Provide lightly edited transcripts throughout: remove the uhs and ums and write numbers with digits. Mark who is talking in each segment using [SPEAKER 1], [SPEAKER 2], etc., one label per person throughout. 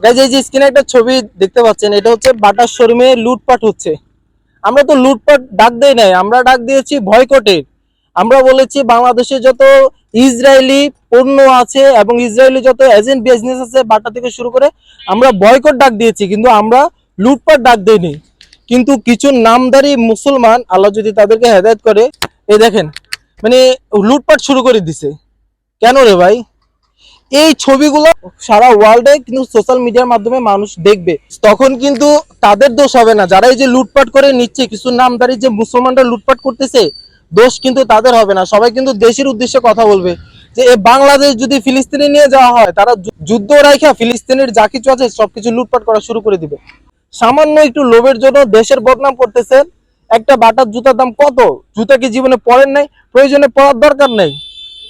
[SPEAKER 1] Guys এই যে স্ক্রিনে একটা ছবি দেখতে পাচ্ছেন, এটা হচ্ছে বাটার শোরুমে লুটপাট হচ্ছে। আমরা তো লুটপাট ডাক দেই নাই, আমরা ডাক দিয়েছি বয়কটের। আমরা বলেছি বাংলাদেশে যত ইসরায়েলি পণ্য আছে এবং ইসরায়েলি যত এজেন্ট বিজনেস আছে বাটা থেকে শুরু করে আমরা বয়কট ডাক দিয়েছি, কিন্তু আমরা লুটপাট ডাক দেইনি। কিন্তু কিছু নামধারী মুসলমান, আল্লাহ যদি তাদেরকে হেদায়েত করে, এই দেখেন মানে লুটপাট শুরু করে দিছে। কেন রে ভাই? এই ছবিগুলো সারা ওয়ার্ল্ডে কিন্তু সোশ্যাল মিডিয়ার মাধ্যমে মানুষ দেখবে, তখন কিন্তু তাদের দোষ হবে না। যারা এই যে লুটপাট করে নিচ্ছে, কিছু নামধারী যে মুসলমানরা লুটপাট করতেছে, দোষ কিন্তু তাদের হবে না। সবাই কিন্তু দেশের উদ্দেশ্যে কথা বলবে যে এই বাংলাদেশ যদি ফিলিস্তিনে নিয়ে যাওয়া হয়, তারা যুদ্ধ রাখা ফিলিস্তিনের যা কিছু আছে সবকিছু লুটপাট করা শুরু করে দিবে। সামান্য একটু লোভের জন্য দেশের বদনাম করতেছেন। একটা বাটার জুতার দাম কত? জুতা কি জীবনে পরেন নাই? প্রয়োজনে পরার দরকার নেই।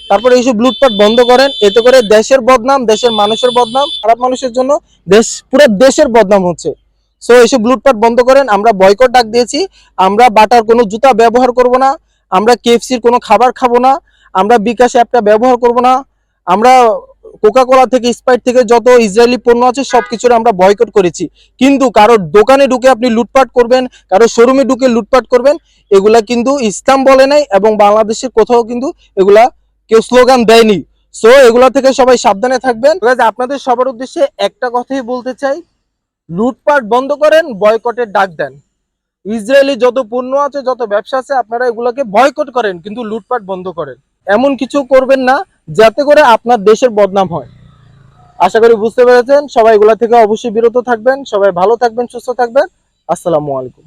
[SPEAKER 1] তারপরে এইসব লুটপাট বন্ধ করেন, এতে করে দেশের বদনাম, দেশের মানুষের বদনাম, খারাপ মানুষের জন্য দেশ, পুরো দেশের বদনাম হচ্ছে। সো এইসব লুটপাট বন্ধ করেন। আমরা বয়কট ডাক দিয়েছি। আমরা বাটার কোনো জুতা ব্যবহার করব না, আমরা কেএফসির কোনো খাবার খাবো না, আমরা বিকাশ অ্যাপটা ব্যবহার করব না, আমরা কোকা কোলা থেকে স্প্রাইট থেকে যত ইসরায়েলি পণ্য আছে সবকিছুর আমরা বয়কট করেছি। কিন্তু কারোর দোকানে ঢুকে আপনি লুটপাট করবেন, কারোর শোরুমে ঢুকে লুটপাট করবেন, এগুলা কিন্তু ইসলাম বলে নাই এবং বাংলাদেশের কোথাও কিন্তু এগুলা কেউ স্লোগান দেয়নি। সো এগুলা থেকে সবাই সাবধানে থাকবেন। আপনাদের সবার উদ্দেশ্যে একটা কথাই বলতে চাই, লুটপাট বন্ধ করেন, বয়কটের ডাক দেন। ইসরায়েলি যত পণ্য আছে, যত ব্যবসা আছে, আপনারা এগুলোকে বয়কট করেন, কিন্তু লুটপাট বন্ধ করেন। এমন কিছু করবেন না যাতে করে আপনার দেশের বদনাম হয়। আশা করি বুঝতে পেরেছেন। সবাই এগুলা থেকে অবশ্যই বিরত থাকবেন। সবাই ভালো থাকবেন, সুস্থ থাকবেন। আসসালামু আলাইকুম।